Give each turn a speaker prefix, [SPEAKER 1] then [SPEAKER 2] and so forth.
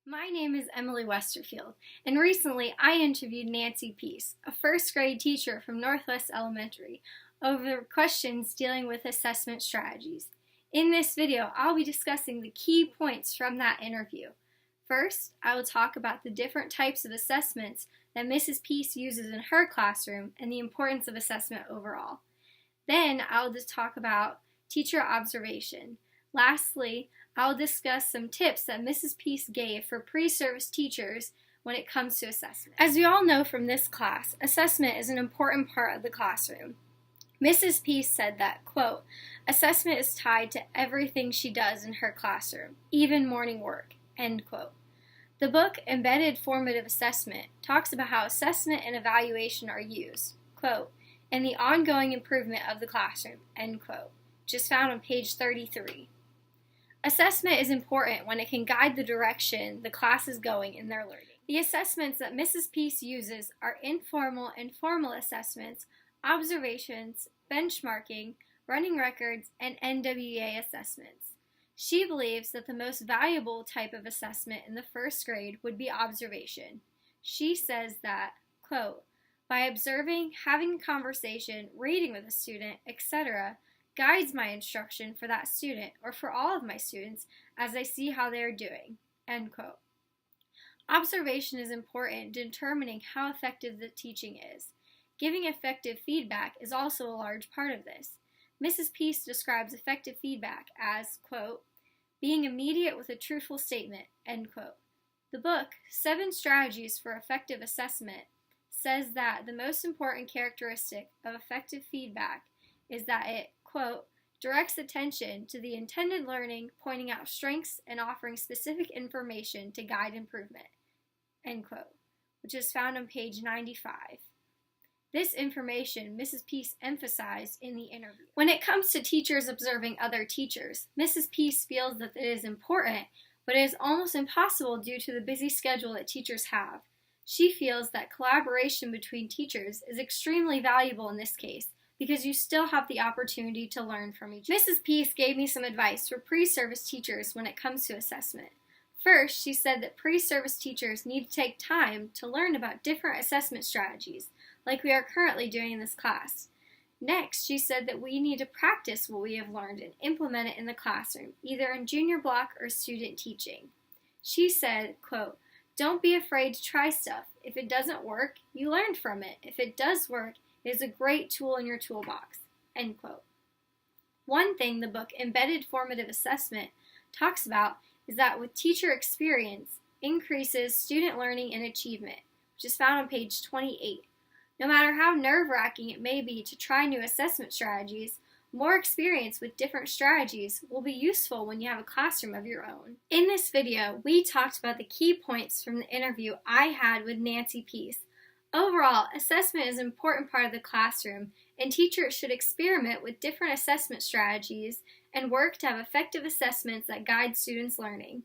[SPEAKER 1] My name is Emily Westerfield, and recently I interviewed Nancy Peace, a first grade teacher from Northwest Elementary, over questions dealing with assessment strategies. In this video, I'll be discussing the key points from that interview. First, I will talk about the different types of assessments that Mrs. Peace uses in her classroom and the importance of assessment overall. Then, I'll just talk about teacher observation. Lastly, I'll discuss some tips that Mrs. Peace gave for pre-service teachers when it comes to assessment. As we all know from this class, assessment is an important part of the classroom. Mrs. Peace said that, quote, assessment is tied to everything she does in her classroom, even morning work, end quote. The book, Embedded Formative Assessment, talks about how assessment and evaluation are used, quote, in the ongoing improvement of the classroom, end quote, which is found on page 33. Assessment is important when it can guide the direction the class is going in their learning. The assessments that Mrs. Peace uses are informal and formal assessments, observations, benchmarking, running records, and NWEA assessments. She believes that the most valuable type of assessment in the first grade would be observation. She says that, quote, by observing, having a conversation, reading with a student, etc., guides my instruction for that student or for all of my students as I see how they are doing, end quote. Observation is important in determining how effective the teaching is. Giving effective feedback is also a large part of this. Mrs. Peace describes effective feedback as, quote, being immediate with a truthful statement, end quote. The book, 7 Strategies for Effective Assessment, says that the most important characteristic of effective feedback is that it, quote, directs attention to the intended learning, pointing out strengths and offering specific information to guide improvement, end quote, which is found on page 95. This information Mrs. Peace emphasized in the interview. When it comes to teachers observing other teachers, Mrs. Peace feels that it is important, but it is almost impossible due to the busy schedule that teachers have. She feels that collaboration between teachers is extremely valuable in this case, because you still have the opportunity to learn from each other. Mrs. Peace gave me some advice for pre-service teachers when it comes to assessment. First, she said that pre-service teachers need to take time to learn about different assessment strategies, like we are currently doing in this class. Next, she said that we need to practice what we have learned and implement it in the classroom, either in junior block or student teaching. She said, quote, don't be afraid to try stuff. If it doesn't work, you learn from it. If it does work, it is a great tool in your toolbox, end quote. One thing the book Embedded Formative Assessment talks about is that with teacher experience increases student learning and achievement, which is found on page 28. No matter how nerve-wracking it may be to try new assessment strategies, more experience with different strategies will be useful when you have a classroom of your own. In this video, we talked about the key points from the interview I had with Nancy Peace. Overall, assessment is an important part of the classroom, and teachers should experiment with different assessment strategies and work to have effective assessments that guide students' learning.